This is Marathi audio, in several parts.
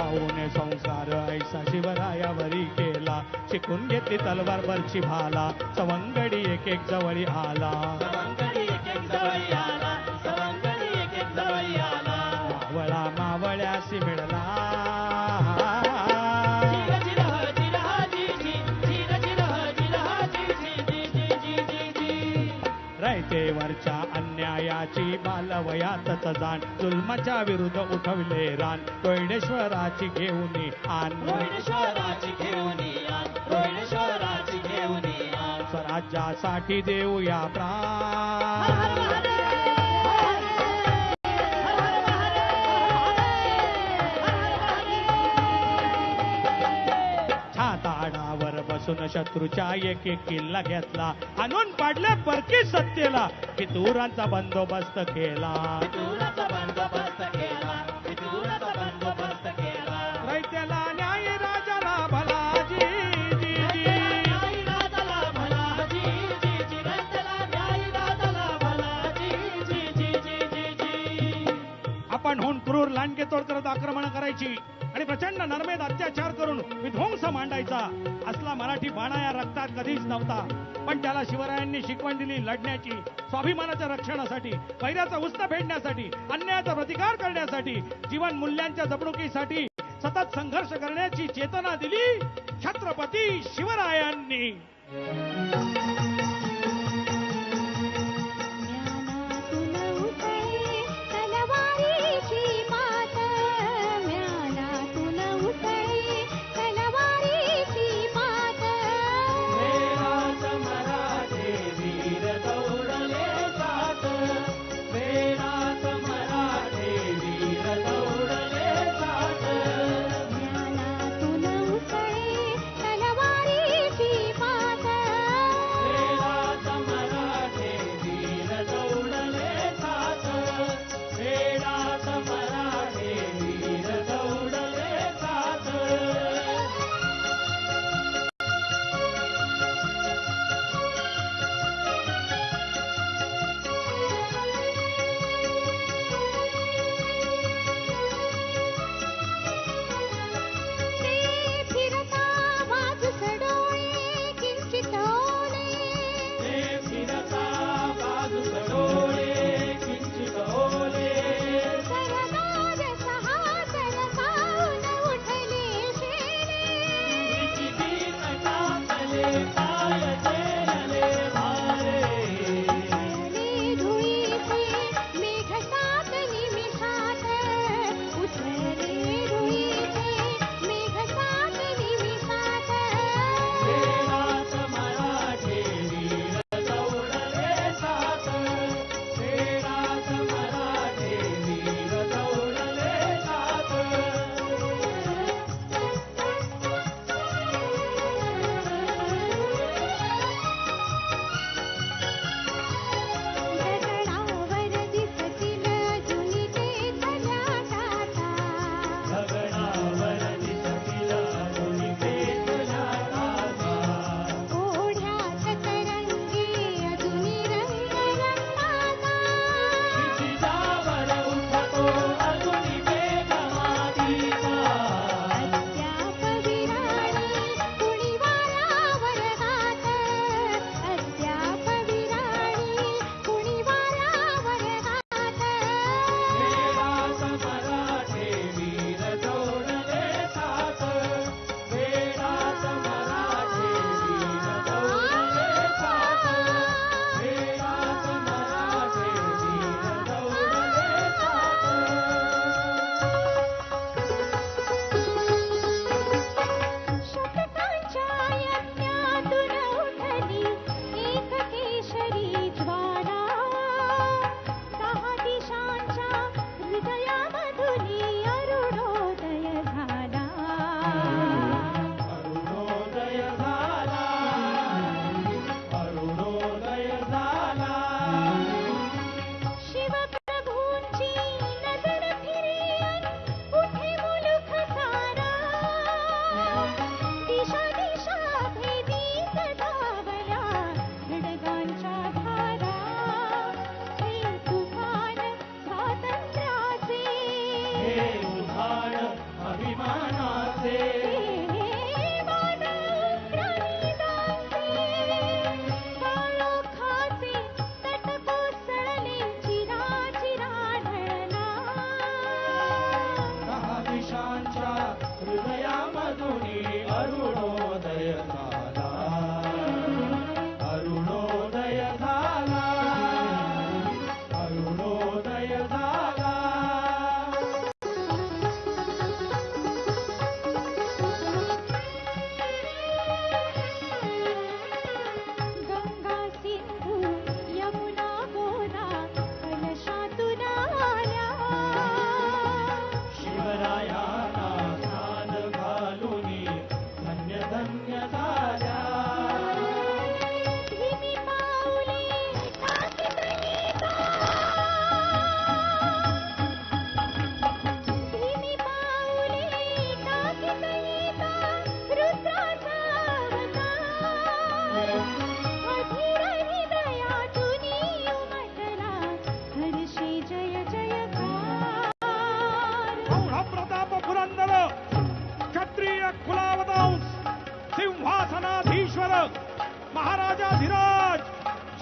पाहूने संसार ऐसा शिवरायावरी केला. शिकून घेतली तलवार बरची भाला, सवंगडी एक एक जवळी आला. मावळा मावळ्यासी मिळला. रयतेवरच्या अन्यायाची बालवयातच जाण, जुलमाच्या विरुद्ध उठवले रान. कोयडेश्वराची घेऊन आण, स्वराज्यासाठी देऊया प्राण. छाताडावर बसून शत्रूच्या एक एक किल्ला घेतला, आणून पाडले परकी सत्तेला. फितुरांचा बंदोबस्त केला, रयतेला न्याय राजाला भलाजी. आपण होऊन क्रूर लांडगे तोड करत आक्रमण करायची आणि प्रचंड नरमेत अत्याचार करून विध्वंस मांडायचा असला मराठी बाणा या रक्तात कधीच नव्हता. पण त्याला शिवरायांनी शिकवण दिली लढण्याची, स्वाभिमानाच्या रक्षणासाठी, वैराचा उस्त फेडण्यासाठी, अन्यायाचा प्रतिकार करण्यासाठी, जीवन मूल्यांच्या जपणुकीसाठी सतत संघर्ष करण्याची चेतना दिली छत्रपती शिवरायांनी.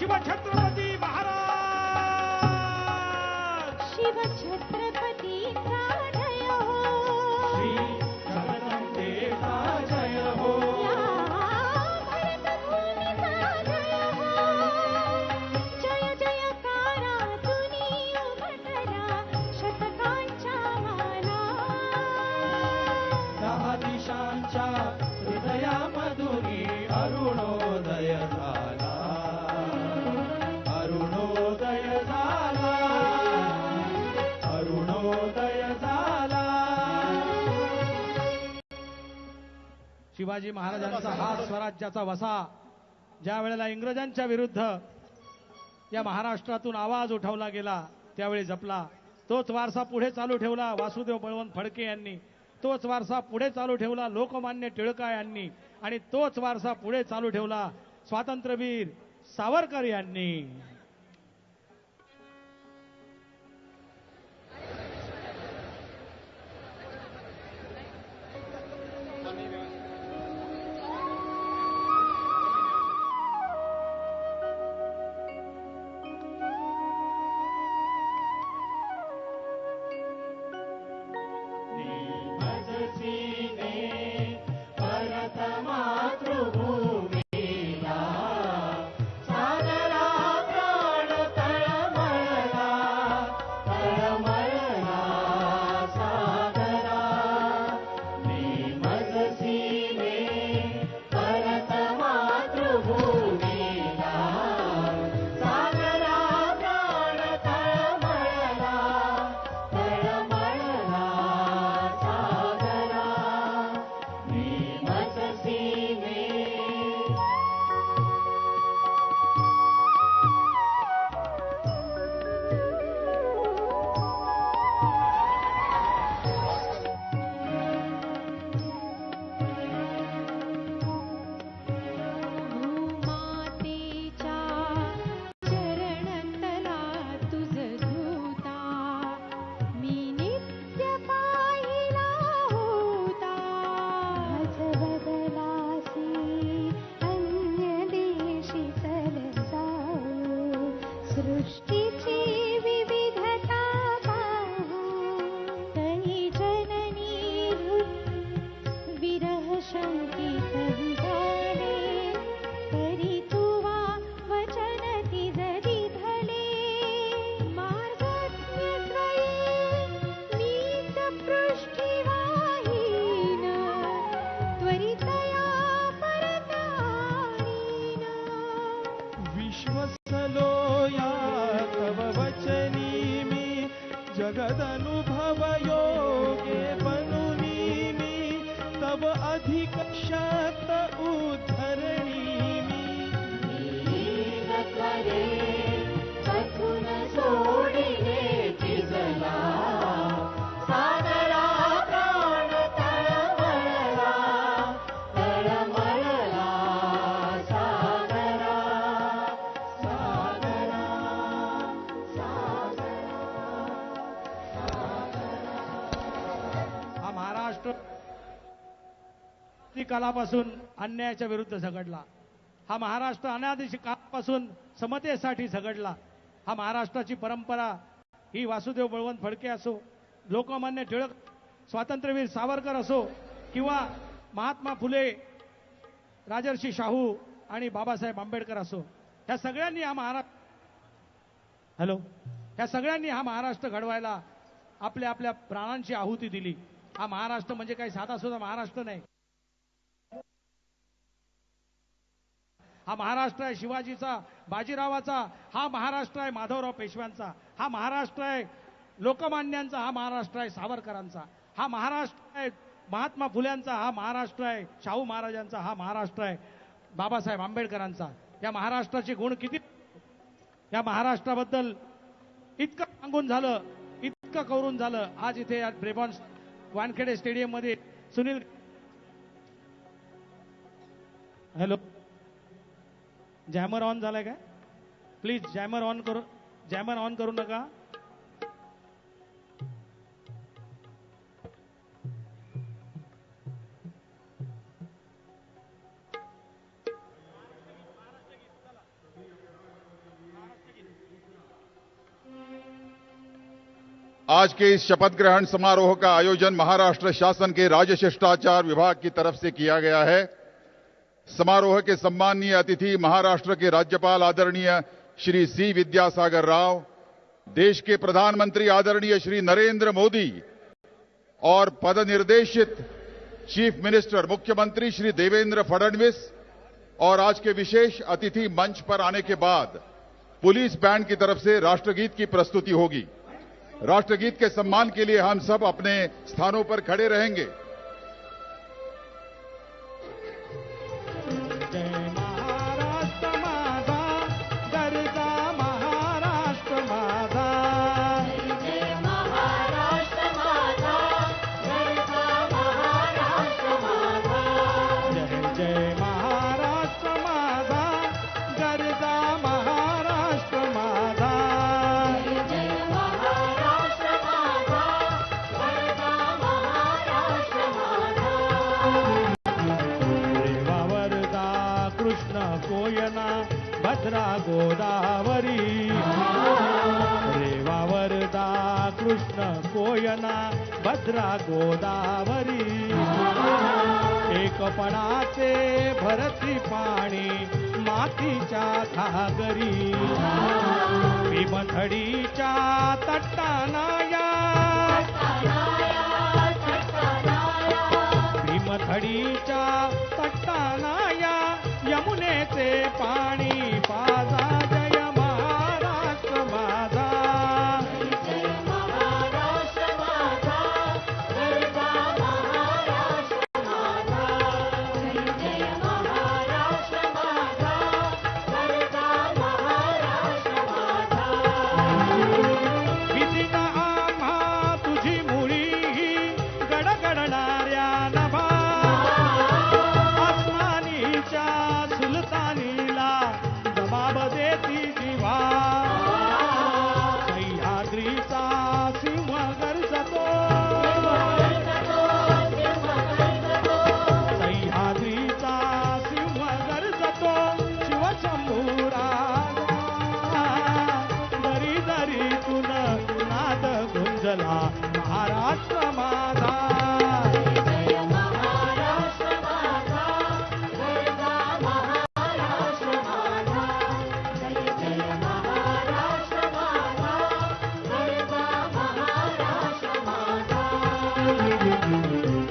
शिवछत्रपती महाराज शिवछत्रपतीचा जय हो श्री जगदंबेचा जय हो या भरतभूमीचा जय हो जय जयकारा तुनी उमटला शतकांच्या माला दहा दिशांच्या हृदयामधुनी अरुणोदय झाला अरुणोदय झाला अरुणोदय झाला. शिवाजी महाराजांचा हा स्वराज्याचा वसा ज्या वेळेला इंग्रजांच्या विरुद्ध या महाराष्ट्रातून आवाज उठवला गेला त्यावेळी जपला. तोच वारसा पुढे चालू ठेवला वासुदेव बळवंत फडके यांनी. तोच वारसा पुढे चालू ठेवला लोकमान्य टिळका यांनी आणि तोच वारसा पुढे चालू ठेवला स्वातंत्र्यवीर सावरकर यांनी. भूमातेच्या चरणतला तुझ धूता मी नित्य पाहिला होता. बदलासी अन्य देशी सरसाऊ सृष्टीची विविधता पाहू तरी जननी विरह शंकित विधाने तरी तुवा वचन तिजरी धले मार्गज्ञ मीच पृष्ठिवाहीन त्वरितया परतानीन. विश्वसलो या तव वचनी मी जगदनुभव योगे बनुनी मी तव अधिक शक्त उद्धरणी मी. कथून सोडिले तिजला सागरा प्राण तळमळला तळमळला सागरा सागरा हा महाराष्ट्र कालापासून अन्यायाच्या विरुद्ध झगडला. हा महाराष्ट्र अनादी काळापासून समतेसाठी झगडला. हा महाराष्ट्राची परंपरा ही वासुदेव बळवंत फडके असो लोकमान्य टिळक स्वातंत्र्यवीर सावरकर असो किंवा महात्मा फुले राजर्षी शाहू आणि बाबासाहेब आंबेडकर असो ह्या सगळ्यांनी हा महाराष्ट्र घडवायला आपल्या आपल्या प्राणांची आहुती दिली. हा महाराष्ट्र म्हणजे काही साधा सुद्धा महाराष्ट्र नाही. हा महाराष्ट्र आहे शिवाजीचा बाजीरावाचा. हा महाराष्ट्र आहे माधवराव पेशव्यांचा. हा महाराष्ट्र आहे लोकमान्यांचा. हा महाराष्ट्र आहे सावरकरांचा. हा महाराष्ट्र आहे महात्मा फुल्यांचा. हा महाराष्ट्र आहे शाहू महाराजांचा. हा महाराष्ट्र आहे बाबासाहेब आंबेडकरांचा. या महाराष्ट्राचे गुण किती. या महाराष्ट्राबद्दल इतकं सांगून झालं इतकं करून झालं. आज इथे या ब्रेबॉन वानखेडे स्टेडियम मध्ये सुनील हॅलो जॅमर ऑन झालाय काय प्लीज जॅमर ऑन करू नका. आज के इस शपथ ग्रहण समारोह का आयोजन महाराष्ट्र शासन के राज्य शिष्टाचार विभाग की तरफ से किया गया है। समारोह के सम्माननीय अतिथि महाराष्ट्र के राज्यपाल आदरणीय श्री सी विद्यासागर राव, देश के प्रधानमंत्री आदरणीय श्री नरेंद्र मोदी और पदनिर्देशित चीफ मिनिस्टर मुख्यमंत्री श्री देवेंद्र फडणवीस और आज के विशेष अतिथि मंच पर आने के बाद पुलिस बैंड की तरफ से राष्ट्रगीत की प्रस्तुति होगी। राष्ट्रगीत के सम्मान के लिए हम सब अपने स्थानों पर खड़े रहेंगे। जय महाराष्ट्र माझा, गरजा महाराष्ट्र माझा. जय महाराष्ट्र माझा, गरजा महाराष्ट्र माझा. जय जय महाराष्ट्र माझा, गरजा महाराष्ट्र माझा. जय महाराष्ट्र माझा, गरजा महाराष्ट्र माझा. रेवा वरदा कृष्ण कोयना भद्रा गोदावरी. रेवा वरदा कृष्ण कोयना भद्रा गोदावरी. एकपणाचे भरती पाणी मातीच्या घागरी. भीमथडीच्या तट्टानाया, भीमथडीच्या तट्टानाया यमुनेचे पाणी पाजा. जय महाराष्ट्र माझा. जय महाराष्ट्र माझा, गरजा महाराष्ट्र माझा. जय महाराष्ट्र माझा, गरजा महाराष्ट्र माझा. विधिना आम्हा तुझी मुळी गडगडणाऱ्या नभा. आसमानीच्या सुलतानीला जबाब देती जिव्हा. सह्याद्रीचा सिंह गरजतो, सह्याद्रीचा सिंह गरजतो. शिवशंभू राजा, दरी दरीतून नाद गुंजला महाराष्ट्र माझा. जय महाराष्ट्र माझा, गरजा महाराष्ट्र माझा. जय महाराष्ट्र माझा, गरजा महाराष्ट्र माझा.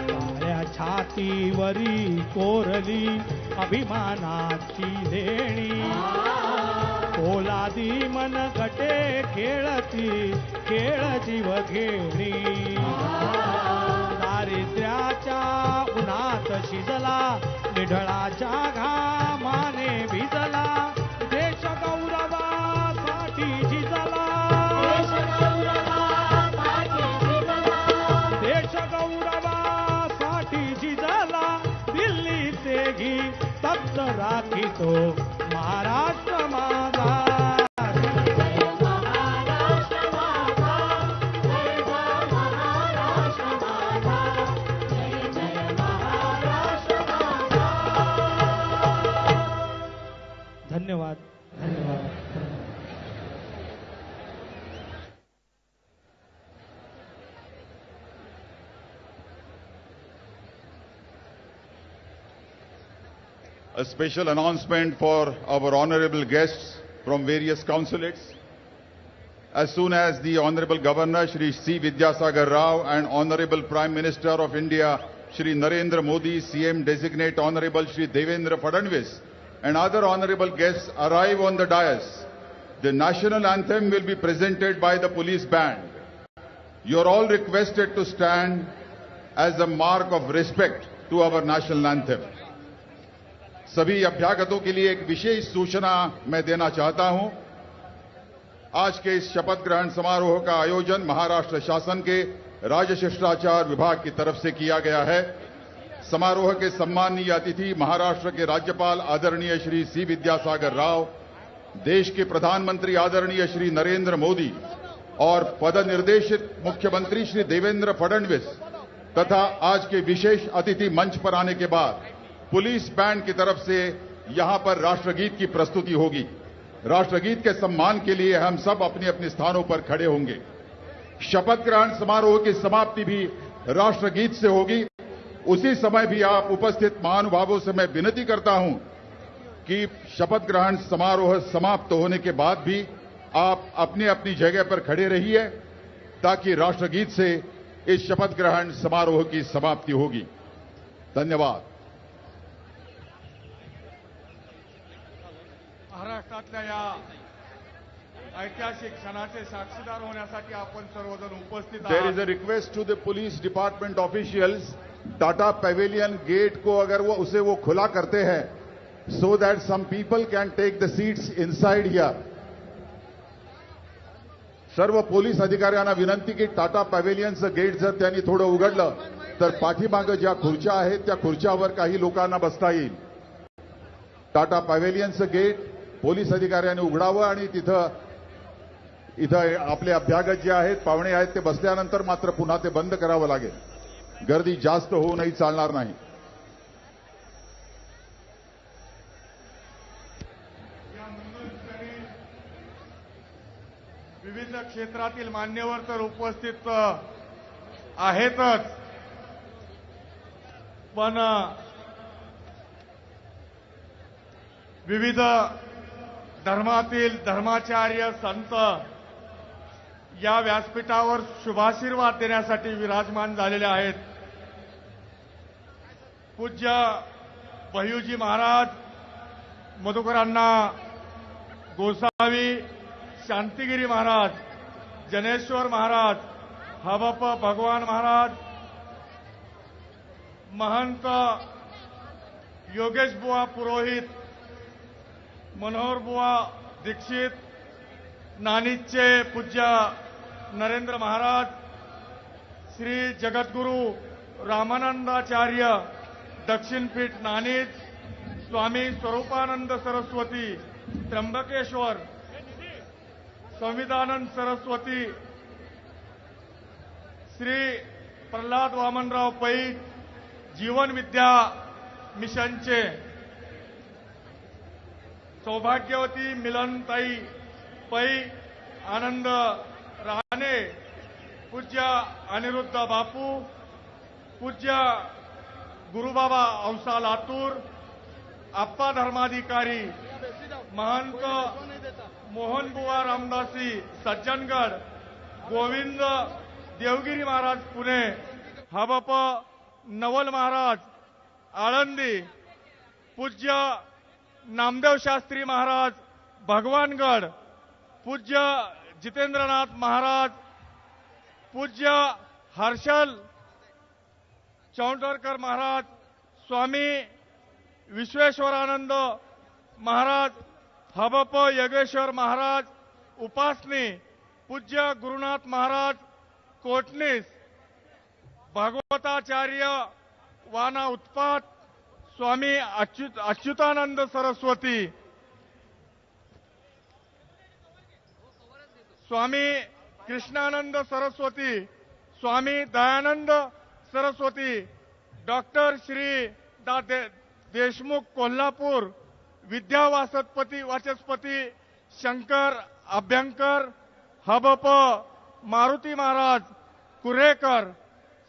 काळ्या छातीवरी कोरली अभिमानाची लेणी. पोलादी मन गटे खेळती खेळ जीव घेणी. दारिद्र्याच्या उन्हात शिजला, निढळाच्या घामाने भिजला. देश गौरवासाठी झिजला, देश गौरवासाठी झिजला. दिल्लीचेही तप्त राखितो महाराष्ट्र माझा. जय महाराष्ट्र माझा, गरजा महाराष्ट्र माझा. जय महाराष्ट्र माझा. धन्यवाद, धन्यवाद. A special announcement for our honorable guests from various consulates. As soon as the Honorable Governor Shri C. Vidyasagar Rao and Honorable Prime Minister of India Shri Narendra Modi, CM Designate Honorable Shri Devendra Fadnavis and other honorable guests arrive on the dais, the national anthem will be presented by the police band. You are all requested to stand as a mark of respect to our national anthem. सभी अभ्यागतों के लिए एक विशेष सूचना मैं देना चाहता हूं। आज के इस शपथ ग्रहण समारोह का आयोजन महाराष्ट्र शासन के राज्य शिष्टाचार विभाग की तरफ से किया गया है। समारोह के सम्माननीय अतिथि महाराष्ट्र के राज्यपाल आदरणीय श्री सी विद्यासागर राव, देश के प्रधानमंत्री आदरणीय श्री नरेंद्र मोदी और पदनिर्देशित मुख्यमंत्री श्री देवेंद्र फडणवीस तथा आज के विशेष अतिथि मंच पर आने के बाद पुलिस बैंड की तरफ से यहां पर राष्ट्रगीत की प्रस्तुति होगी। राष्ट्रगीत के सम्मान के लिए हम सब अपने अपने स्थानों पर खड़े होंगे। शपथ ग्रहण समारोह की समाप्ति भी राष्ट्रगीत से होगी। उसी समय भी आप उपस्थित महानुभावों से मैं विनती करता हूं कि शपथ ग्रहण समारोह समाप्त होने के बाद भी आप अपनी अपनी जगह पर खड़े रहिए, ताकि राष्ट्रगीत से इस शपथ ग्रहण समारोह की समाप्ति होगी। धन्यवाद। महाराष्ट्रातल्या या ऐतिहासिक क्षणाचे साक्षीदार होण्यासाठी आपण सर्वजण उपस्थित देयर इज आहात। A request to the police department officials, Tata pavilion gate को अगर वो खुला करते हैं, so that some people can take the seats inside here. सर्व पोलीस अधिकाऱ्यांना विनंती की टाटा पॅव्हेलियनचं गेट जर त्यांनी थोडं उघडलं तर पाठीमागं ज्या खुर्च्या आहेत त्या खुर्च्यावर काही लोकांना बसता येईल. टाटा पॅव्हेलियनचं गेट पोलीस अधिकाऱ्यांनी उघडावं आणि इथं आपले अभ्यागत जे आहेत, पाहुणे आहेत, ते बसल्यानंतर मात्र पुन्हा ते बंद करावं लागेल. गर्दी जास्त होऊनही चालणार नाही. विविध क्षेत्रातील मान्यवर तर उपस्थित आहेतच, पण विविध धर्मातील धर्माचार्य संत या व्यासपीठावर शुभाशीर्वाद देण्यासाठी विराजमान झालेले आहेत. पूज्य भय्यूजी महाराज, मधुकरांना गोसावी, शांतिगिरी महाराज, जनेश्वर महाराज, हबप भगवान महाराज, महंत योगेश बुवा पुरोहित, मनोहर बुवा दीक्षित, नानिजचे पूज्य नरेंद्र महाराज, श्री जगद्गुरु रामानंदाचार्य दक्षिणपीठ नानिज, स्वामी स्वरूपानंद सरस्वती त्र्यंबकेश्वर, संविधानंद सरस्वती, श्री प्रल्हाद वामनराव पै जीवन विद्या मिशनचे, सौभाग्यवती मिलनताई पै, आनंद राणे, पूज्य अनिरुद्ध बापू, पूज्य गुरुबाबा औसा लातूर, आप्पा धर्माधिकारी, महंत मोहनबुवा रामदासी सज्जनगड, गोविंद देवगिरी महाराज पुणे, हबप नवल महाराज आळंदी, पूज्य नामदेव शास्त्री महाराज भगवानगड, पूज्य जितेंद्रनाथ महाराज, पूज्य हर्षल चौंडरकर महाराज, स्वामी विश्वेश्वरानंद महाराज, हबप योगेश्वर महाराज उपासनी, पूज्य गुरुनाथ महाराज कोटनीस, भगवताचार्य वाना उत्पात, स्वामी अच्युतानंद सरस्वती, स्वामी कृष्णानंद सरस्वती, स्वामी दयानंद सरस्वती, डॉक्टर श्री दा देशमुख कोल्हापूर, विद्या वाचस्पती शंकर अभ्यंकर, हबप मारुती महाराज कुरेकर,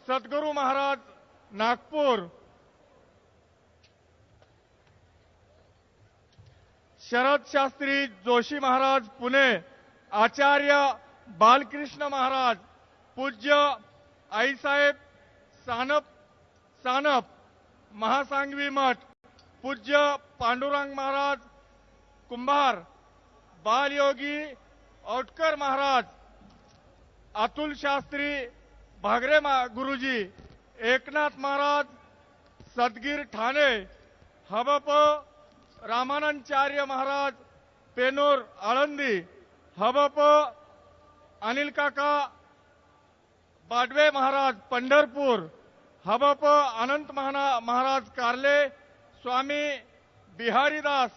सद्गुरू महाराज नागपूर, शरद शास्त्री जोशी महाराज पुणे, आचार्य बालकृष्ण महाराज, पूज्य आईसाहेब सानप महासांगवी मठ, पूज्य पांडुरंग महाराज कुंभार, बालयोगी औटकर महाराज, अतुल शास्त्री भागरे गुरुजी, एकनाथ महाराज सदगीर ठाणे, हबप रामानंदाचार्य महाराज पेनोर आळंदी, हबप अनिल काका बाडवे महाराज पंढरपूर, हबप अनंत महाराज कार्ले, स्वामी बिहारीदास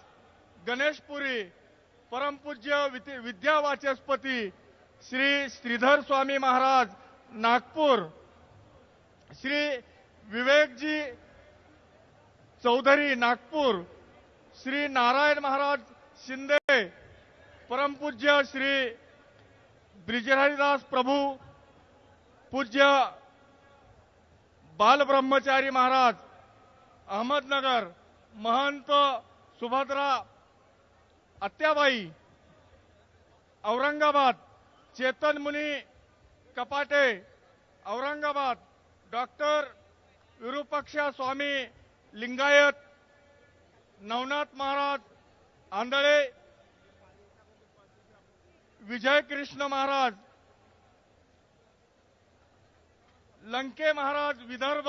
गणेशपुरी, परमपूज्य विद्या वाचस्पती श्री श्रीधर स्वामी महाराज नागपूर, श्री विवेकजी चौधरी नागपूर, श्री नारायण महाराज शिंदे, परमपूज्य श्री ब्रिजहरिदास प्रभू पूज्य बालब्रह्मचारी महाराज अहमदनगर, महंत सुभद्रा आत्याबाई औरंगाबाद, चेतन मुनी कपाटे औरंगाबाद, डॉक्टर विरुपक्षा स्वामी लिंगायत नवनाथ महाराज आंधळे, विजय कृष्ण महाराज लंके महाराज विदर्भ,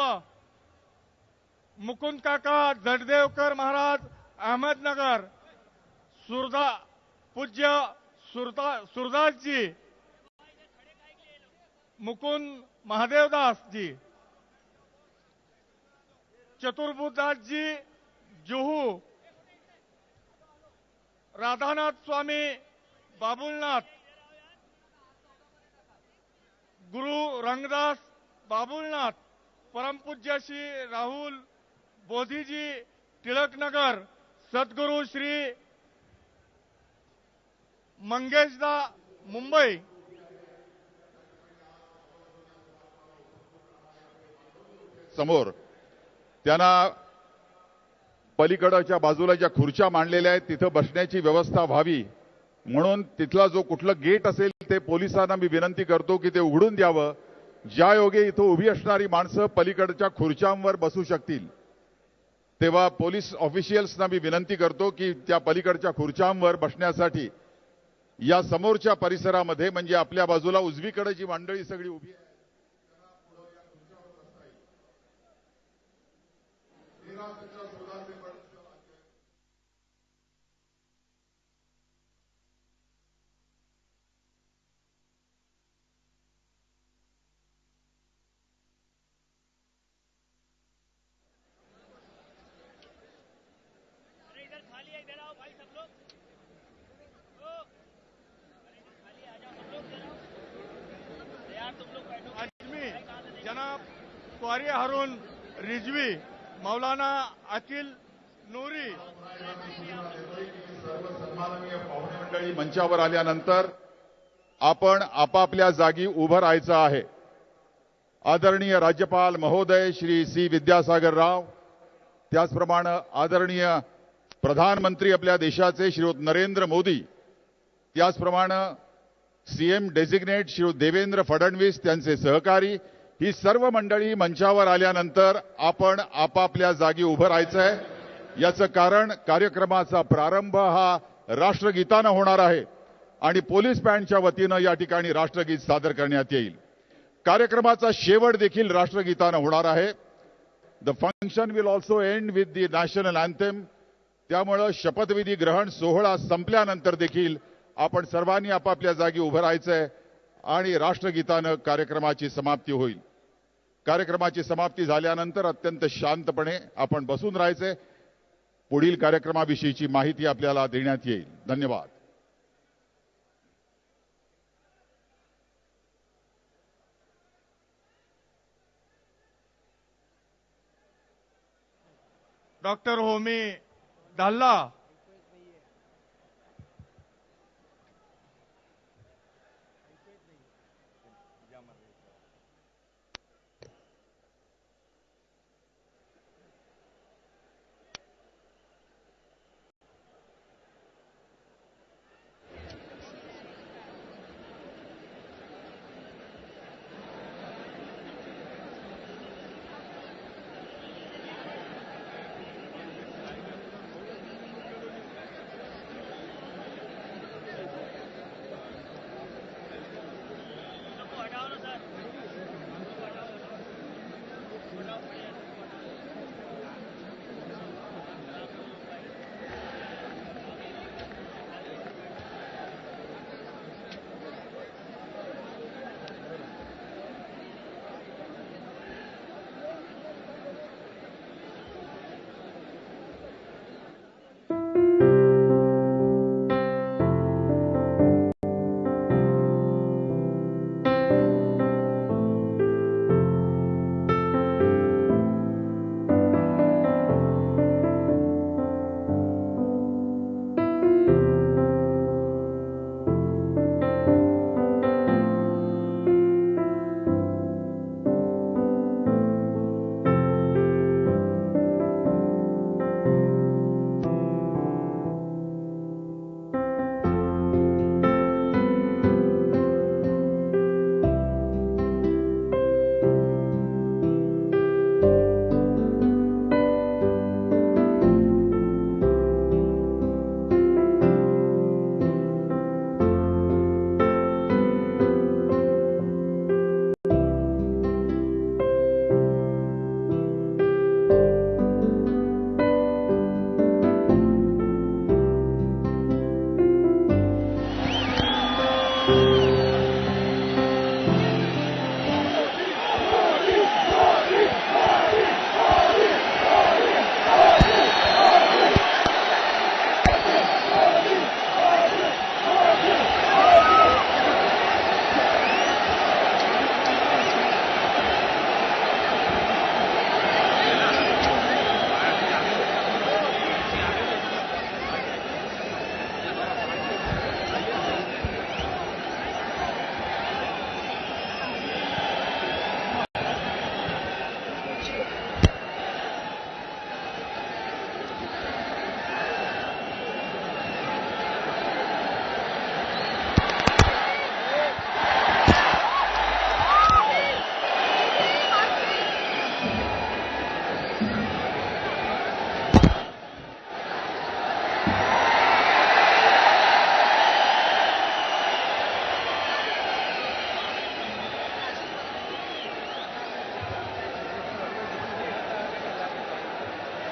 मुकुंद काका जडदेवकर महाराज अहमदनगर, पूज्य सुरदासजी मुकुंद महादेवदास जी, चतुर्भुजदास जी जुहू, राधानाथ स्वामी बाबुलनाथ, गुरु रंगदास बाबुलनाथ, परमपूज्य श्री राहुल बोधीजी टिळकनगर, सद्गुरु श्री मंगेशदा मुंबई, समोर त्यांना पलीकडच्या बाजूला ज्या खुर्च्या मांडलेल्या आहेत तिथं बसण्याची व्यवस्था व्हावी म्हणून तिथला जो कुठलं गेट असेल ते पोलिसांना मी विनंती करतो की ते उघडून द्यावं. ज्या योगे इथं उभी असणारी माणसं पलीकडच्या खुर्च्यांवर बसू शकतील तेव्हा पोलीस ऑफिशियल्सना मी विनंती करतो की त्या पलीकडच्या खुर्च्यांवर बसण्यासाठी या समोरच्या परिसरामध्ये म्हणजे आपल्या बाजूला उजवीकडे जी मंडळी सगळी उभी आहे आजमी जनाब क्वारी हारून रिजवी, मौलाना अकिल नूरी, मंडळी मंचावर आल्यानंतर आपण आपापल्या जागी उभं राहायचं आहे. आदरणीय राज्यपाल महोदय श्री सी विद्यासागर राव, त्याचप्रमाणे आदरणीय प्रधानमंत्री आपल्या देशाचे श्री नरेंद्र मोदी, त्याचप्रमाणे सीएम डेझिग्नेट श्री देवेंद्र फडणवीस त्यांचे सहकारी, ही सर्व मंडळी मंचावर आल्यानंतर आपण आपापल्या जागी उभं राहायचं आहे. याचं कारण कार्यक्रमाचा प्रारंभ हा राष्ट्रगीतानं होणार आहे आणि पोलीस बँडच्या वतीनं या ठिकाणी राष्ट्रगीत सादर करण्यात येईल. कार्यक्रमाचा शेवट देखील राष्ट्रगीतानं होणार आहे. The function will also end with the national anthem. त्यामुळे शपथविधी ग्रहण सोहळा संपल्यानंतर देखील आपण सर्वांनी आपापल्या जागी उभं राहायचंय आणि राष्ट्रगीतानं कार्यक्रमाची समाप्ती होईल. कार्यक्रमाची समाप्ती झाल्यानंतर अत्यंत शांतपणे आपण बसून राहायचंय. पुढील कार्यक्रमाविषयीची माहिती आपल्याला देण्यात येईल. धन्यवाद. डॉक्टर होमी धाल्ला,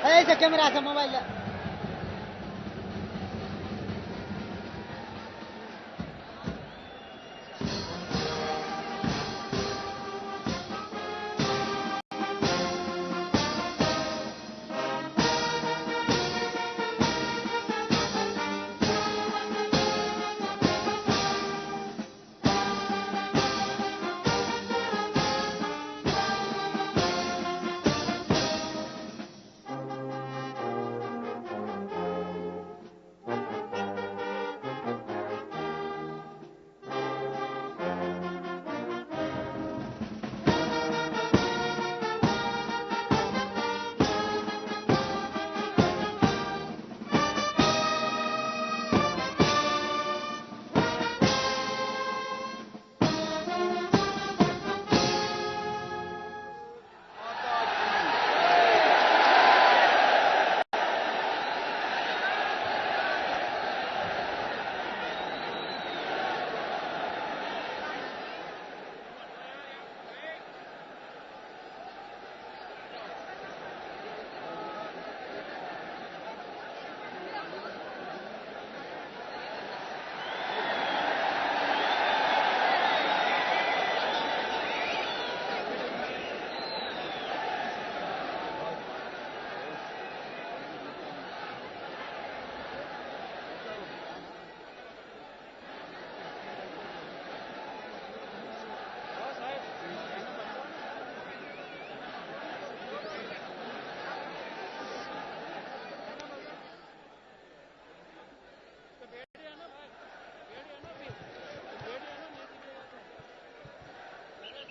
ऐसे कैमरा से मोबाइल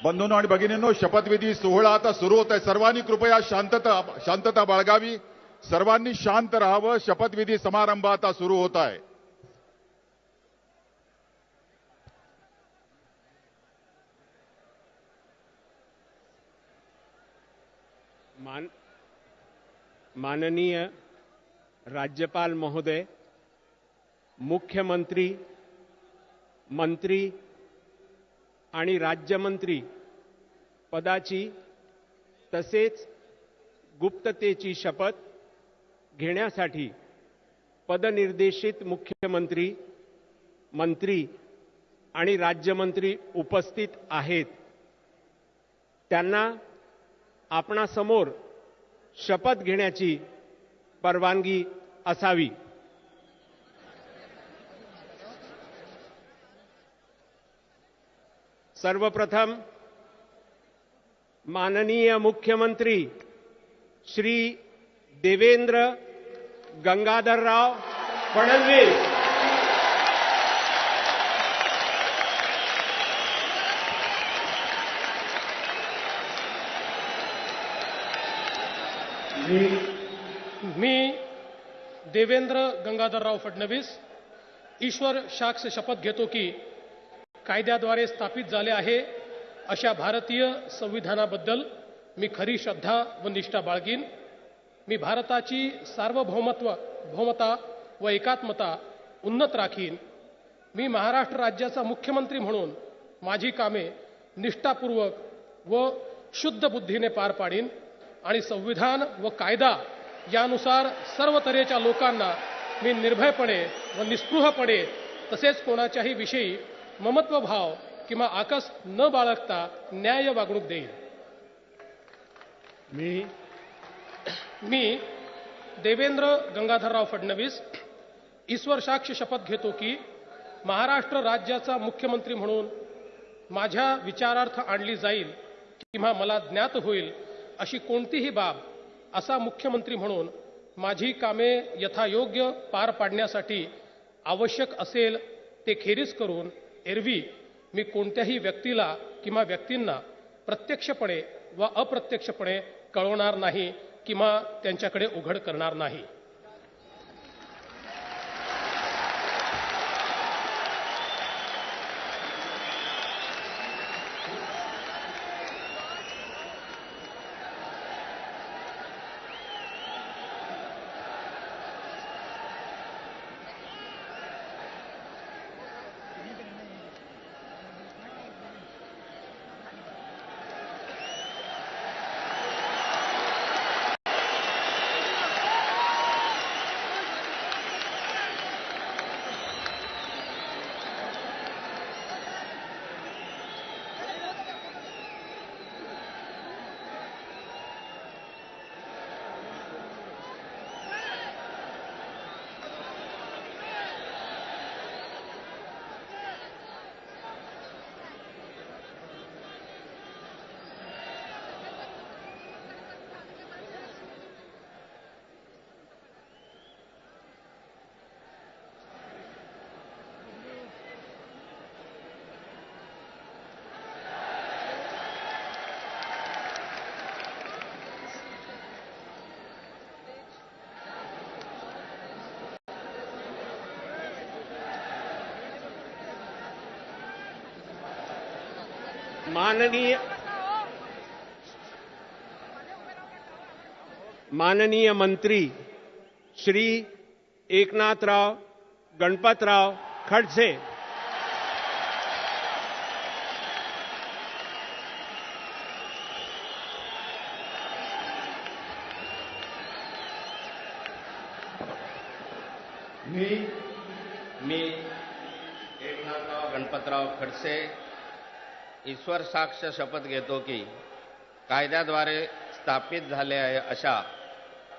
बंधूंनो आणि भगिनींनो, शपथविधी सोहळा आता सुरू होत आहे. सर्वांनी कृपया शांतता बाळगावी. सर्वांनी शांत राहावं. शपथविधी समारंभ आता सुरू होत आहे. माननीय राज्यपाल महोदय, मुख्यमंत्री, मंत्री आणि राज्यमंत्री पदाची तसेच गुप्ततेची शपथ घेण्यासाठी पदनिर्देशित मुख्यमंत्री, मंत्री आणि राज्यमंत्री उपस्थित आहेत. त्यांना आपणासमोर शपथ घेण्याची परवानगी असावी. सर्वप्रथम माननीय मुख्यमंत्री श्री देवेंद्र गंगाधरराव फडणवीस मी देवेंद्र गंगाधरराव फडणवीस ईश्वर साक्ष शपथ घेतो की कायद्याद्वारे स्थापित झाले आहे अशा भारतीय संविधानाबद्दल मी खरी श्रद्धा व निष्ठा बाळगीन. मी भारताची भौमता व एकात्मता उन्नत राखीन. मी महाराष्ट्र राज्याचा मुख्यमंत्री म्हणून माझी कामे निष्ठापूर्वक व शुद्ध बुद्धीने पार पाडीन आणि संविधान व कायदा यानुसार सर्व तऱ्हेच्या लोकांना मी निर्भयपणे व निस्पृहपणे तसेच कोणाच्याही विषयी ममत्वभाव किंवा आकस न बाळगता न्याय वागणूक देईन. मी देवेंद्र गंगाधरराव फडणवीस ईश्वर साक्ष शपथ घेतो की महाराष्ट्र राज्याचा मुख्यमंत्री म्हणून माझ्या विचारार्थ आणली जाईल किंवा मला ज्ञात होईल अशी कोणतीही बाब असा मुख्यमंत्री म्हणून माझी कामे यथायोग्य पार पाडण्यासाठी आवश्यक असेल ते खेरीज करून एरवी मी कोणत्याही व्यक्तीला किंवा व्यक्तींना प्रत्यक्षपणे व अप्रत्यक्षपणे कळवणार नाही किंवा त्यांच्याकडे उघड करणार नाही. माननीय माननीय मंत्री श्री एकनाथराव गणपतराव खडसे, मी एकनाथराव गणपतराव खडसे ईश्वर साक्ष शपथ घेतो की कायद्याद्वारे स्थापित झाले आहे अशा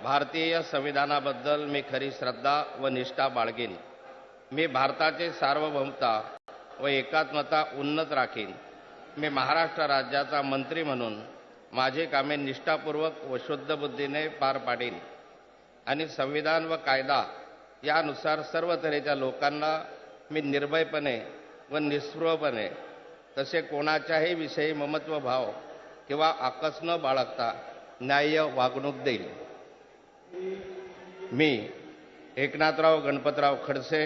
भारतीय संविधानाबद्दल मी खरी श्रद्धा व निष्ठा बाळगेन. मी भारताची सार्वभौमता व एकात्मता उन्नत राखीन. मी महाराष्ट्र राज्याचा मंत्री म्हणून माझी कामे निष्ठापूर्वक व शुद्ध बुद्धीने पार पाडीन आणि संविधान व कायदा यानुसार सर्व तऱ्हेच्या लोकांना मी निर्भयपणे व निस्पृहपणे तसे कोणाच्याही विषयी ममत्व भाव किंवा आकस न बाळगता न्याय्य वागणूक देईल. मी एकनाथराव गणपतराव खडसे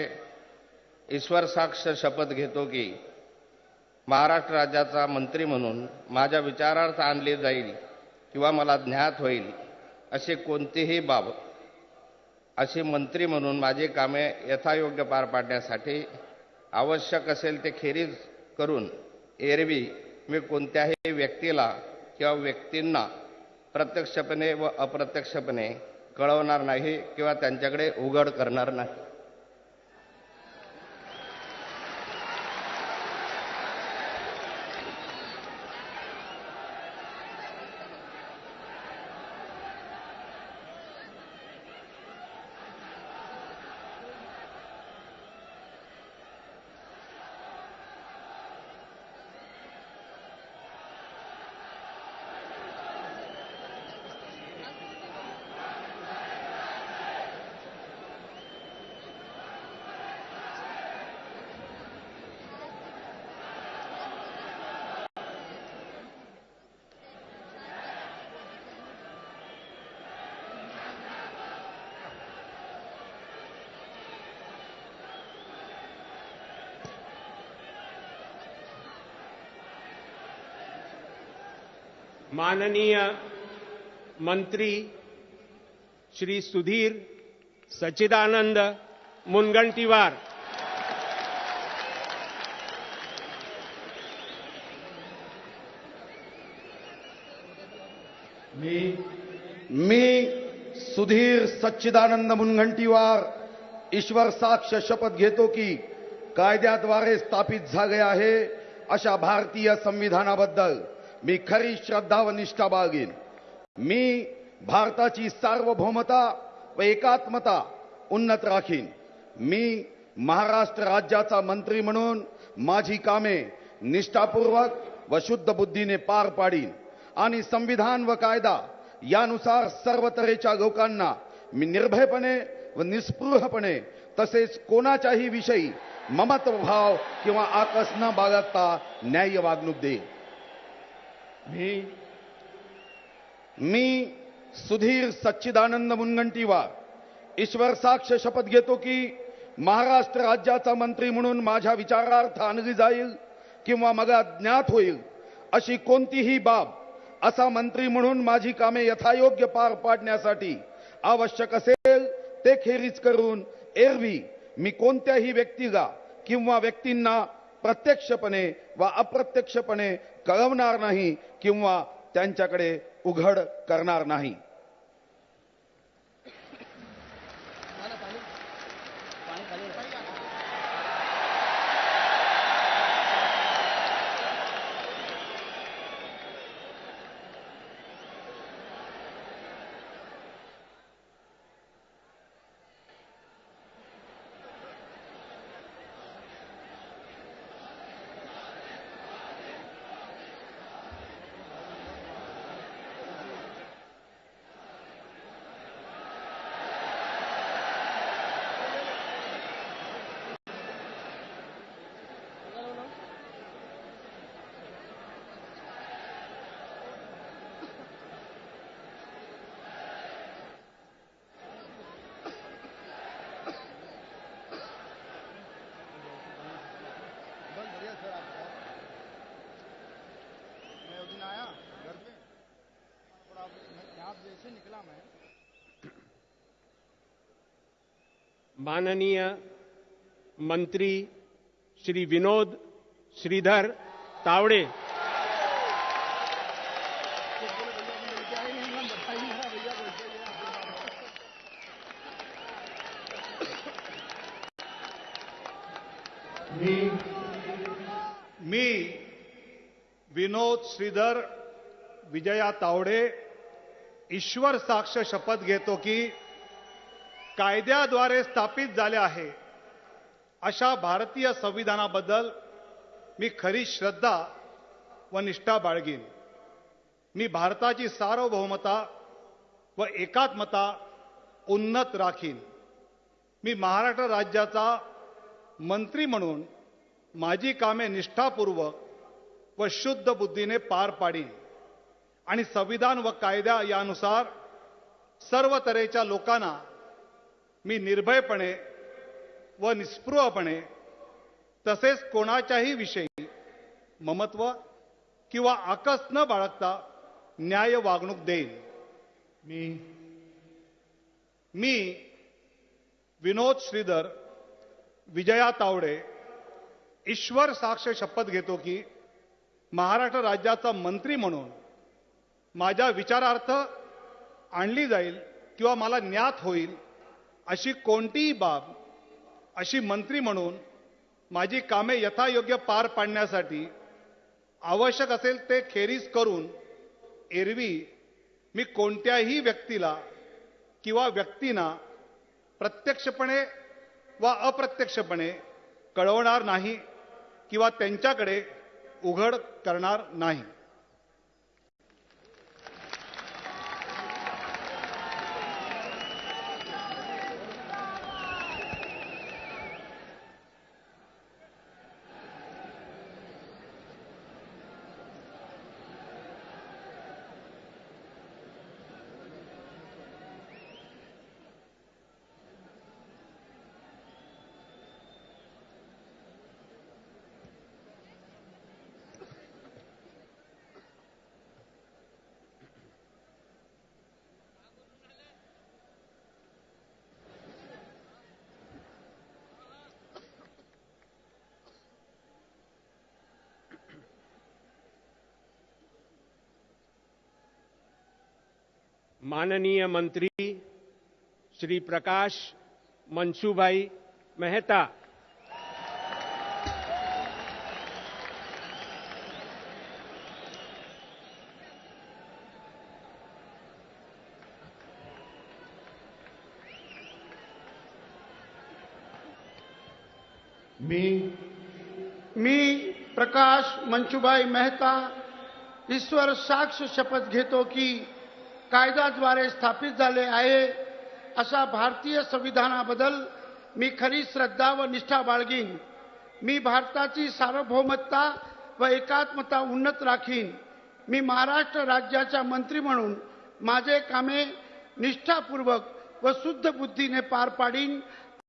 ईश्वर साक्ष शपथ घेतो की महाराष्ट्र राज्याचा मंत्री म्हणून माझ्या विचारार्थ आणली जाईल किंवा मला ज्ञात होईल अशी कोणतीही बाब अशी मंत्री म्हणून माझी कामे यथायोग्य पार पाडण्यासाठी आवश्यक असेल ते खेरीज करून एरवी मी कोणत्याही व्यक्तीला किंवा व्यक्तींना प्रत्यक्षपणे व अप्रत्यक्षपणे कळवणार नाही किंवा त्यांच्याकडे उघड करणार नाही. माननीय मंत्री श्री सुधीर सच्चिदानंद मुनगंटीवार, मी सुधीर सच्चिदानंद मुनगंटीवार ईश्वर साक्ष शपथ घेतो की कायद्याद्वारे स्थापित झाले आहे अशा भारतीय संविधानाबद्दल मी खरी श्रद्धा व निष्ठा बाळगेन. मी भारताची सार्वभौमता व एकात्मता उन्नत राखीन. मी महाराष्ट्र राज्याचा मंत्री म्हणून माझी कामे निष्ठापूर्वक व शुद्ध बुद्धीने पार पाडीन आणि संविधान व कायदा यानुसार सर्व तऱ्हेच्या लोकांना मी निर्भयपणे व निस्पृहपणे तसेच कोणाच्याही विषयी ममत्व भाव किंवा आकस न बाळगता न्याय्य वागणूक देईन. मी सुधीर सच्चिदानंद मुनगंटीवार ईश्वर साक्ष शपथ घेतो की महाराष्ट्र राज्याचा मंत्री म्हणून माझ्या विचारार्थ आणली जाईल किंवा मला ज्ञात होईल अशी कोणतीही बाब असा मंत्री म्हणून माझी कामे यथायोग्य पार पाडण्यासाठी आवश्यक असेल ते खेरीज करून एरवी मी कोणत्याही व्यक्तीला किंवा व्यक्तींना प्रत्यक्षपणे व अप्रत्यक्षपणे कळवणार नाही किंवा त्यांच्याकडे उघड करणार नाही. माननीय मंत्री श्री विनोद श्रीधर तावड़े, मी विनोद श्रीधर विजया तावडे ईश्वर साक्ष शपथ घेतो की कायद्याद्वारे स्थापित झाले आहे अशा भारतीय संविधानाबद्दल मी खरी श्रद्धा व निष्ठा बाळगीन. मी भारताची सार्वभौमता व एकात्मता उन्नत राखीन. मी महाराष्ट्र राज्याचा मंत्री म्हणून माझी कामे निष्ठापूर्वक व शुद्ध बुद्धीने पार पाडीन आणि संविधान व कायदा यानुसार सर्व तऱ्हेच्या लोकांना मी निर्भयपणे व निस्पृहपणे तसेच कोणाच्याही विषयी ममत्व किंवा आकस न बाळगता न्याय वागणूक देईन. मी विनोद श्रीधर विजया तावडे ईश्वर साक्ष शपथ घेतो की महाराष्ट्र राज्याचा मंत्री म्हणून माझ्या विचारार्थ आणली जाईल किंवा मला ज्ञात होईल अशी कोणतीही बाब अशी मंत्री म्हणून माझी कामे यथायोग्य पार पाडण्यासाठी आवश्यक असेल ते खेरीज करून एरवी मी कोणत्याही व्यक्तीला किंवा व्यक्तींना प्रत्यक्षपणे वा अप्रत्यक्षपणे कळवणार नाही किंवा त्यांच्याकडे उघड करणार नाही. माननीय मंत्री श्री प्रकाश मंशुभाई मेहता, मी प्रकाश मंचुभाई मेहता ईश्वर साक्ष शपथ घेतो की कायद्याद्वारे स्थापित झाले आहे अशा भारतीय संविधानाबद्दल मी खरी श्रद्धा व निष्ठा बाळगीन. मी भारताची सार्वभौमता व एकात्मता उन्नत राखीन. मी महाराष्ट्र राज्याच्या मंत्री म्हणून माझे कामे निष्ठापूर्वक व शुद्ध बुद्धीने पार पाडीन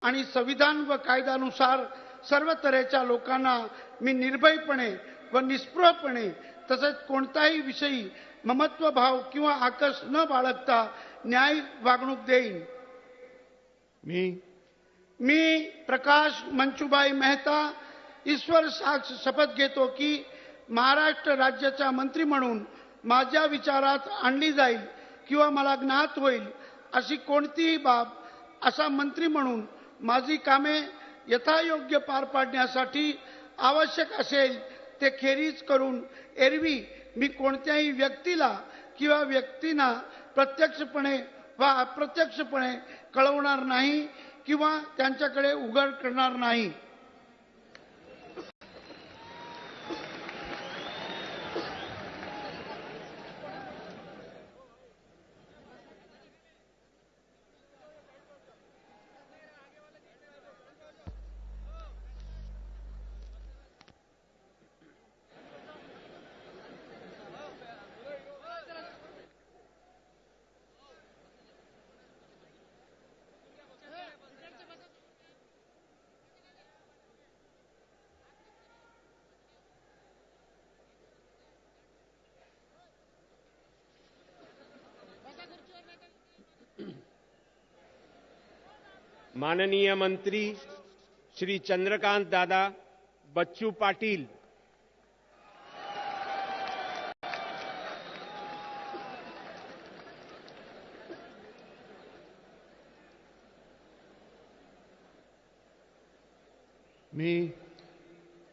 आणि संविधान व कायद्यानुसार सर्व तऱ्हेच्या लोकांना मी निर्भयपणे व निस्पृहपणे तसेच कोणत्याही विषयी ममत्व भाव किंवा आकस न बाळगता न्याय वागणूक देईन. मी प्रकाश मंचुभाई मेहता ईश्वर साक्ष शपथ घेतो की महाराष्ट्र राज्याच्या मंत्री म्हणून माझ्या विचारात आणली जाईल किंवा मला ज्ञात होईल अशी कोणतीही बाब असा मंत्री म्हणून माझी कामे यथायोग्य पार पाडण्यासाठी आवश्यक असेल ते खेरीज करून एरवी मी कोणत्याही व्यक्तीला किंवा व्यक्तींना प्रत्यक्षपणे वा अप्रत्यक्षपणे कळवणार नाही किंवा त्यांच्याकडे उघड करणार नाही. माननीय मंत्री श्री चंद्रकांत दादा बच्चू पाटील,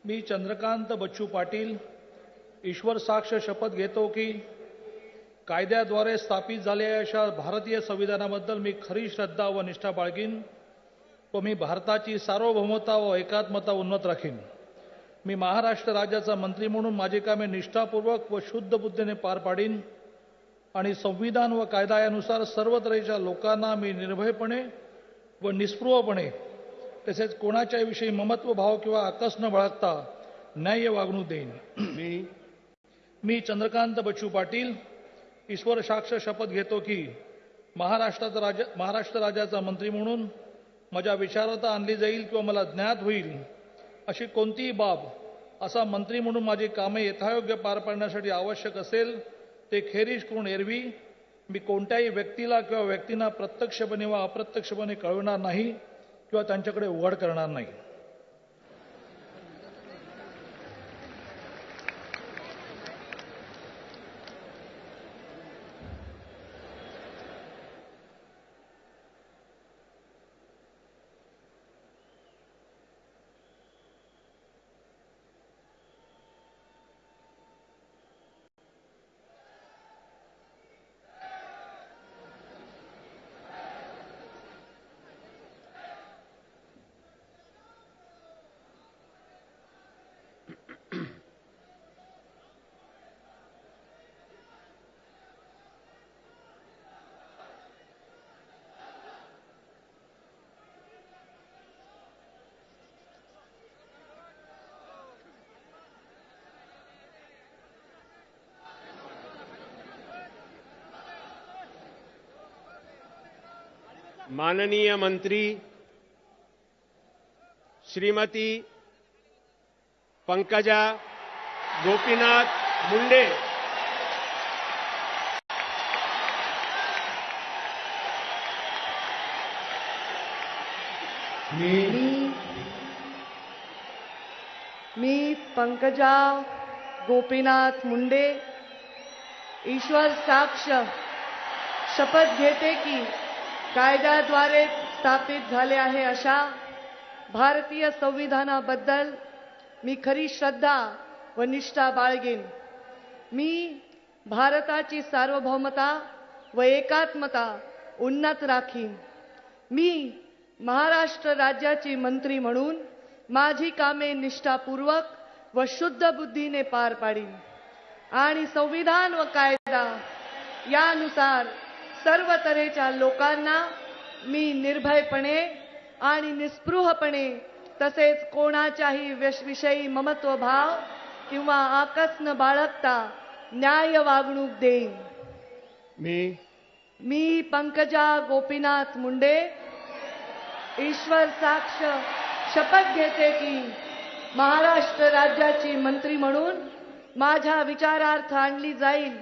मी चंद्रकांत बच्चू पाटील ईश्वर साक्ष शपथ घेतो की कायद्याद्वारे स्थापित झालेल्या अशा भारतीय संविधानाबद्दल मी खरी श्रद्धा व निष्ठा बाळगीन व मी भारताची सार्वभौमता व एकात्मता उन्नत राखीन. मी महाराष्ट्र राज्याचा मंत्री म्हणून माझी कामे निष्ठापूर्वक व शुद्ध बुद्धीने पार पाडीन आणि संविधान व कायदा यानुसार सर्व तऱ्हेच्या लोकांना मी निर्भयपणे व निस्पृहपणे तसेच कोणाच्याही विषयी ममत्व भाव किंवा आकस न बाळगता न्याय्य वागणूक देईन. मी चंद्रकांत बच्चू पाटील ईश्वर साक्ष शपथ घेतो की महाराष्ट्र राज्याचा मंत्री म्हणून माझ्या विचारता आणली जाईल किंवा मला ज्ञात होईल अशी कोणतीही बाब असा मंत्री म्हणून माझी कामे यथायोग्य पार पाडण्यासाठी आवश्यक असेल ते खेरीज करून एरवी मी कोणत्याही व्यक्तीला किंवा व्यक्तींना प्रत्यक्षपणे वा अप्रत्यक्षपणे कळवणार नाही किंवा त्यांच्याकडे उघड करणार नाही. माननीय मंत्री श्रीमती पंकजा गोपीनाथ मुंडे, मी पंकजा गोपीनाथ मुंडे ईश्वर साक्ष शपथ घेते की कायद्याद्वारे स्थापित झाले आहे अशा भारतीय संविधानाबद्दल मी खरी श्रद्धा व निष्ठा बाळगेन. मी भारताची सार्वभौमता व एकात्मता उन्नत राखीन. मी महाराष्ट्र राज्याची मंत्री म्हणून माझी कामे निष्ठापूर्वक व शुद्ध बुद्धीने पार पाडीन आणि संविधान व कायदा यानुसार सर्व तऱ्हेच्या लोकांना मी निर्भयपणे आणि निस्पृहपणे तसेच कोणाच्याही विषयी ममत्व भाव किंवा आकस न बाळगता न्याय वागणूक देईन. मी पंकजा गोपीनाथ मुंडे ईश्वर साक्ष शपथ घेते की महाराष्ट्र राज्याची मंत्री म्हणून माझ्या विचारार्थ आणली जाईल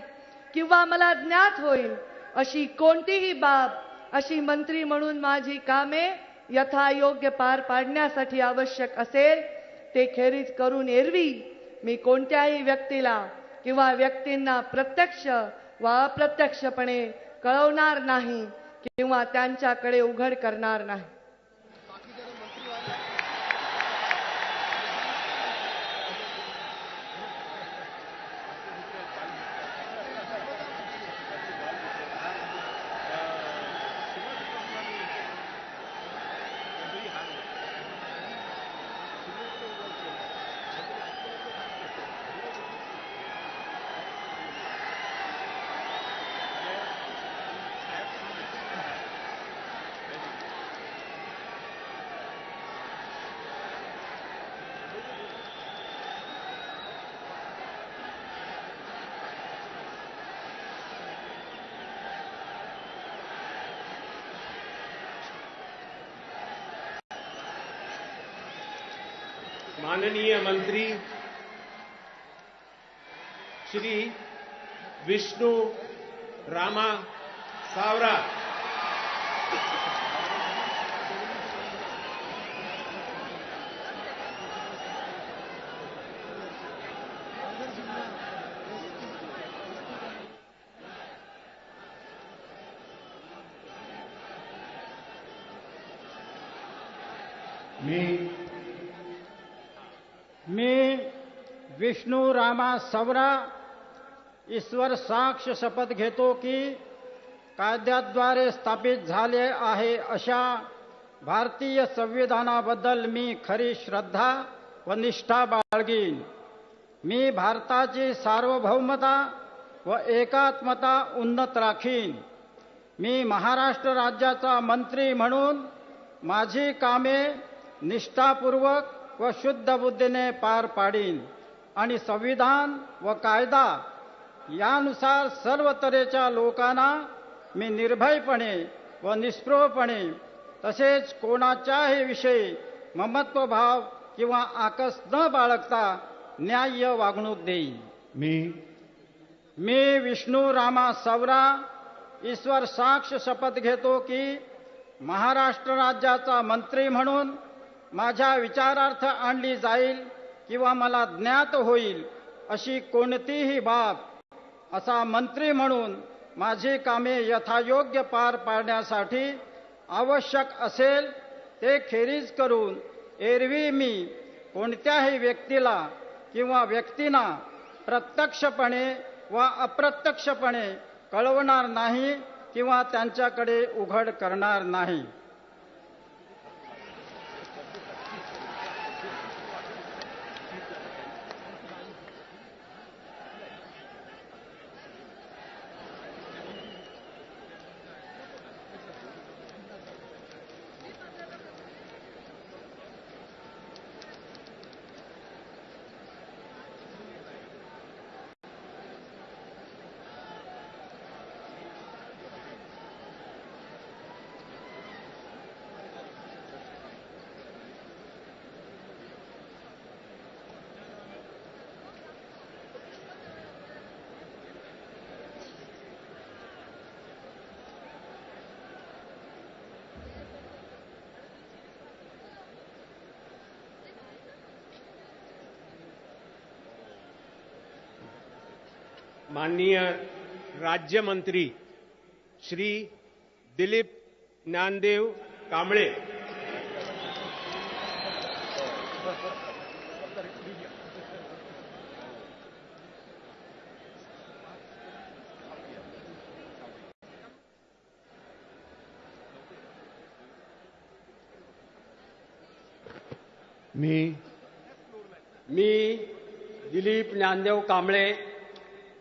किंवा मला ज्ञात होईल अशी कोणतीही बाब अशी मंत्री म्हणून माझी कामे यथायोग्य पार पाडण्यासाठी आवश्यक असेल ते खेरीज करून एरवी मी कोणत्याही व्यक्तीला किंवा व्यक्तींना प्रत्यक्ष वा अप्रत्यक्षपणे कळवणार नाही किंवा त्यांच्याकडे उघड करणार नाही. माननीय मंत्री श्री विष्णु रामा सावरा, मी विष्णू रामा सवरा ईश्वर साक्ष शपथ घेतो की कायद्याद्वारे स्थापित झाले आहे अशा भारतीय संविधानाबद्दल मी खरी श्रद्धा व निष्ठा बाळगीन. मी भारताची सार्वभौमता व एकात्मता उन्नत राखीन. मी महाराष्ट्र राज्याचा मंत्री म्हणून माझी कामे निष्ठापूर्वक व शुद्ध बुद्धीने पार पाडीन आणि संविधान व कायदा यानुसार सर्व तऱ्हेच्या लोकांना मी निर्भयपणे व निस्पृहपणे तसेच कोणाच्याही विषयी ममत्वभाव किंवा आकस न बाळगता न्याय्य वागणूक देईन. मी विष्णू रामा सवरा ईश्वर साक्ष शपथ घेतो की महाराष्ट्र राज्याचा मंत्री म्हणून माझ्या विचारार्थ आणली जाईल किंवा मला ज्ञात होईल अशी कोणतीही बाब असा मंत्री म्हणून माझी कामे यथायोग्य पार पाडण्यासाठी आवश्यक असेल ते खेरीज करून एरवी मी कोणत्याही व्यक्तीला किंवा व्यक्तींना प्रत्यक्षपणे व अप्रत्यक्षपणे कळवणार नाही किंवा त्यांच्याकडे उघड करणार नाही. माननीय राज्यमंत्री श्री दिलीप ज्ञानदेव कांबळे, मी दिलीप ज्ञानदेव कांबळे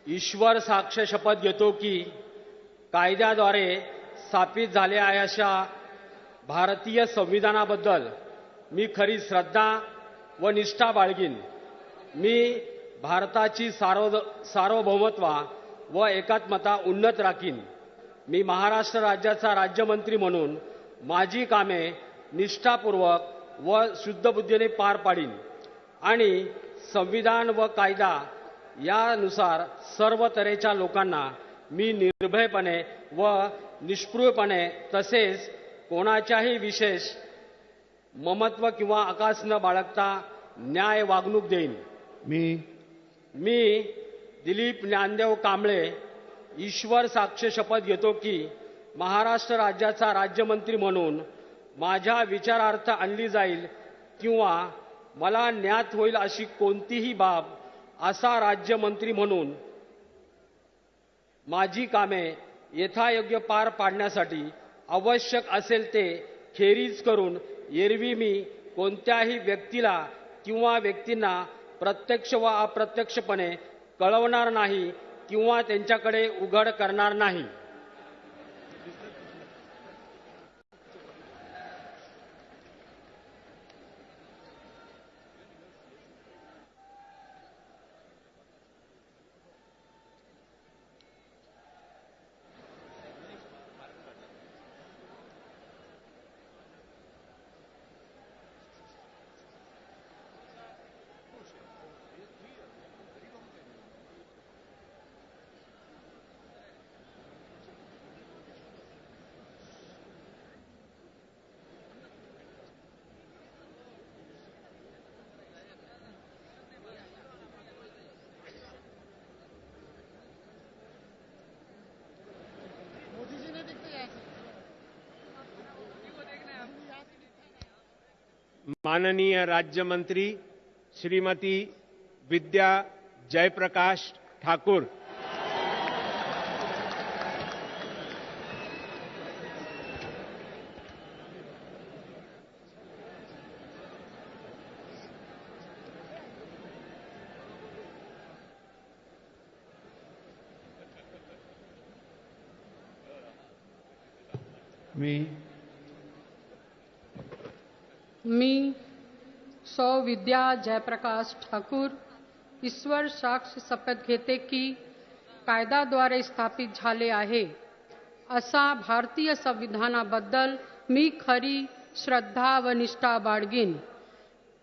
ईश्वर साक्ष शपथ घेतो की कायद्याद्वारे स्थापित झाले आहे अशा भारतीय संविधानाबद्दल मी खरी श्रद्धा व निष्ठा बाळगीन. मी भारताची सार्वभौमत्व व एकात्मता उन्नत राखीन. मी महाराष्ट्र राज्याचा राज्यमंत्री म्हणून माझी कामे निष्ठापूर्वक व शुद्ध बुद्धीने पार पाडीन आणि संविधान व कायदा यानुसार सर्व तऱ्हेच्या लोकांना मी निर्भयपणे व निष्पृहपणे तसेच कोणाच्याही विशेष ममत्व किंवा आकाश न बाळगता न्याय वागणूक देईन. मी दिलीप ज्ञानदेव कांबळे ईश्वर साक्ष शपथ घेतो की महाराष्ट्र राज्याचा राज्यमंत्री म्हणून माझ्या विचारार्थ आणली जाईल किंवा मला ज्ञात होईल अशी कोणतीही बाब असा राज्यमंत्री म्हणून माझी कामे यथायोग्य पार पाडण्यासाठी आवश्यक असेल ते खेरीज करून एरवी मी कोणत्याही व्यक्तीला किंवा व्यक्तींना प्रत्यक्ष व अप्रत्यक्षपणे कळवणार नाही किंवा त्यांच्याकडे उघड करणार नाही. माननीय राज्यमंत्री श्रीमती विद्या जयप्रकाश ठाकुर, मी सौ विद्या जयप्रकाश ठाकूर ईश्वर साक्ष शपथ घेते की कायद्याद्वारे स्थापित झाले आहे असा भारतीय संविधानाबद्दल मी खरी श्रद्धा व निष्ठा बाळगीन।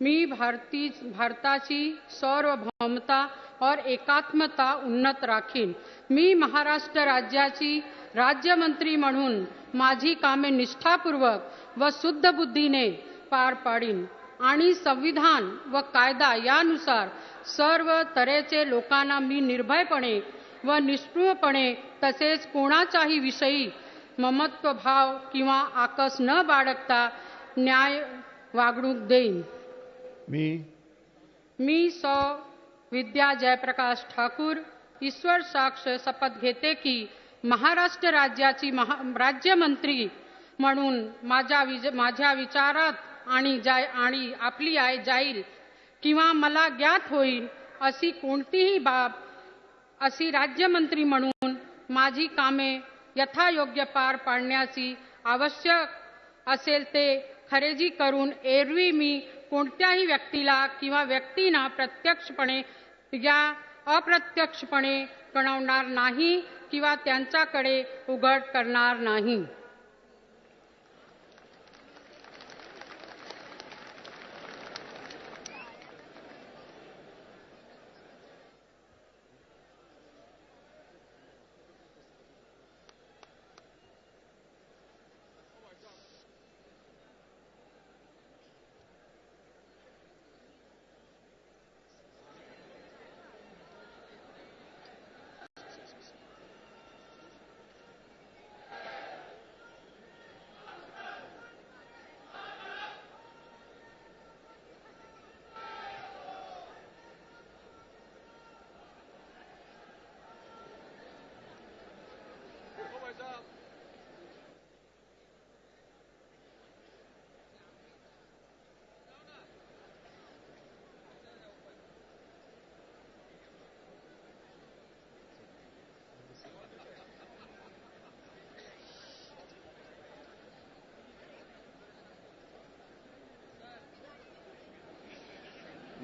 मी भारताची सार्वभौमता और एकात्मता उन्नत राखीन। मी महाराष्ट्र राज्याची राज्यमंत्री म्हणून माझी कामे निष्ठापूर्वक व शुद्ध बुद्धीने पार पाडीन आणि संविधान व कायदा यानुसार सर्व तऱ्हेचे लोकांना मी निर्भयपणे व निष्ठुरपणे तसेच कोणाच्याही विषयी ममत्व भाव किंवा आकस न बाळगता न्याय वागणूक देईन। मी सौ विद्या जयप्रकाश ठाकूर ईश्वर साक्ष शपथ घेते की महाराष्ट्र राज्याची राज्यमंत्री म्हणून माझ्या विचारात आणि आपली आय जाईल किंवा मला ज्ञात होईल अशी कोणतीही बाब अशी राज्यमंत्री म्हणून माझी कामे यथायोग्य पार पाडण्याची आवश्यक असेल ते खरेदी करून एरवी मी कोणत्याही व्यक्तीला किंवा व्यक्तींना प्रत्यक्षपणे या अप्रत्यक्षपणे कळवणार नाही किंवा त्यांच्याकडे उघड करणार नाही।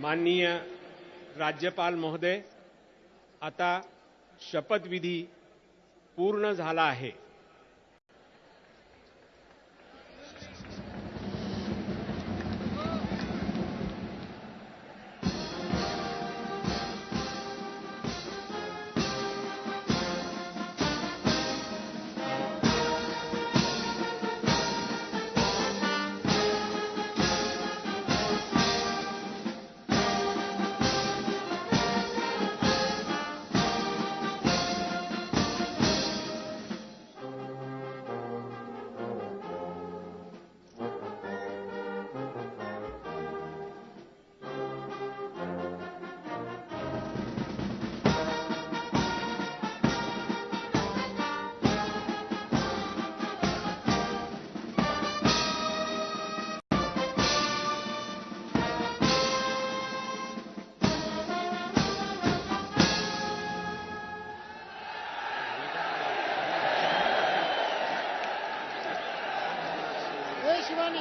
माननीय राज्यपाल महोदय, आता शपथविधी पूर्ण झाला आहे। शिवानी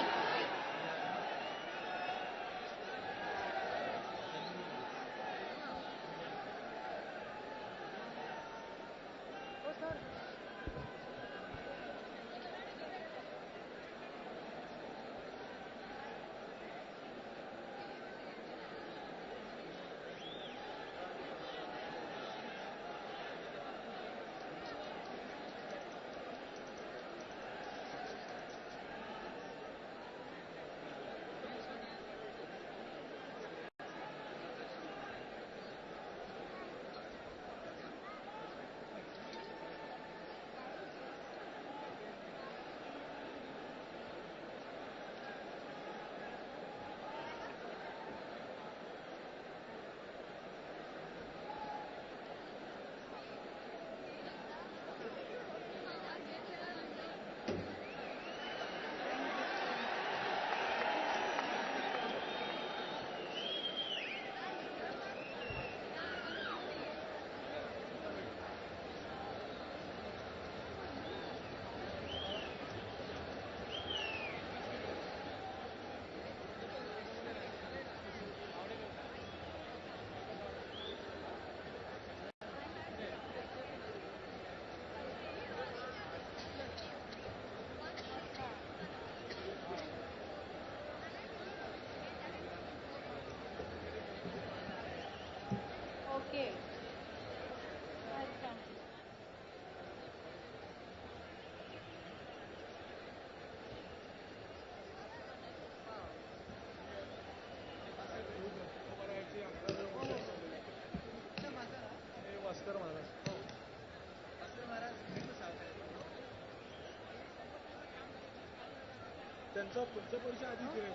त्यांचा पुढचा परिचय आधी दिलाय.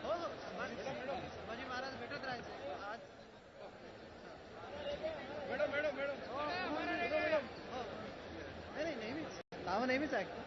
हो हो संभाजी महाराज भेटत राहायचे आज. मॅडम मॅडम मॅडम नाही नेहमीच नावं नेहमीच ऐकतो.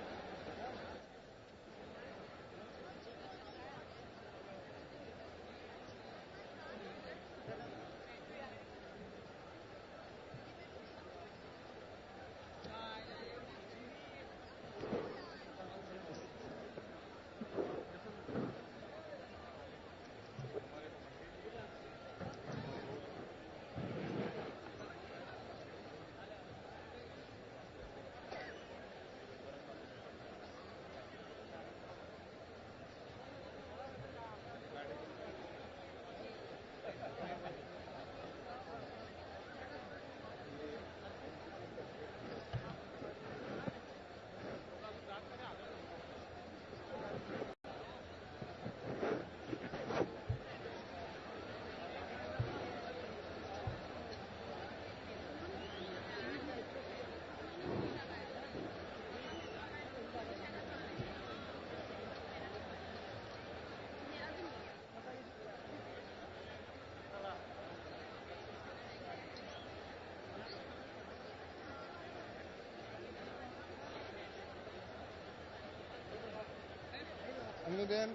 अनुदान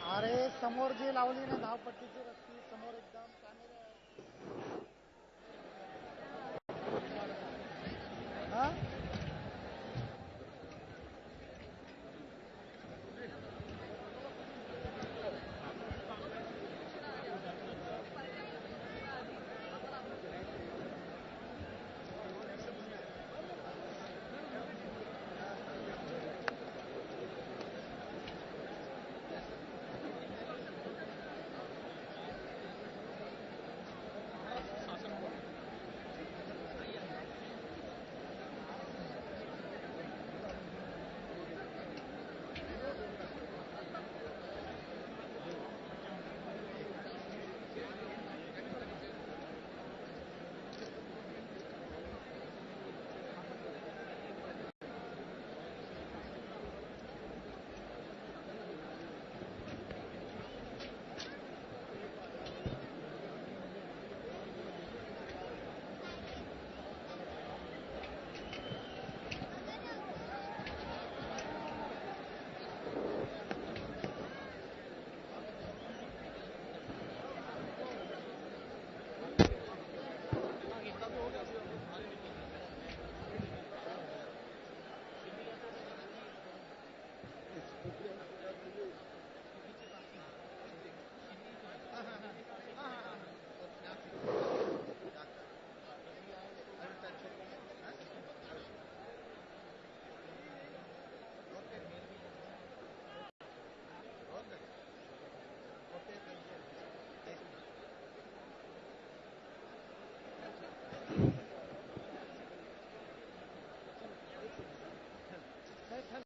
अरे समोर जी लावली ना धावपट्टीची रस्ती समोर एकदम कॅमेरे आहेत. हा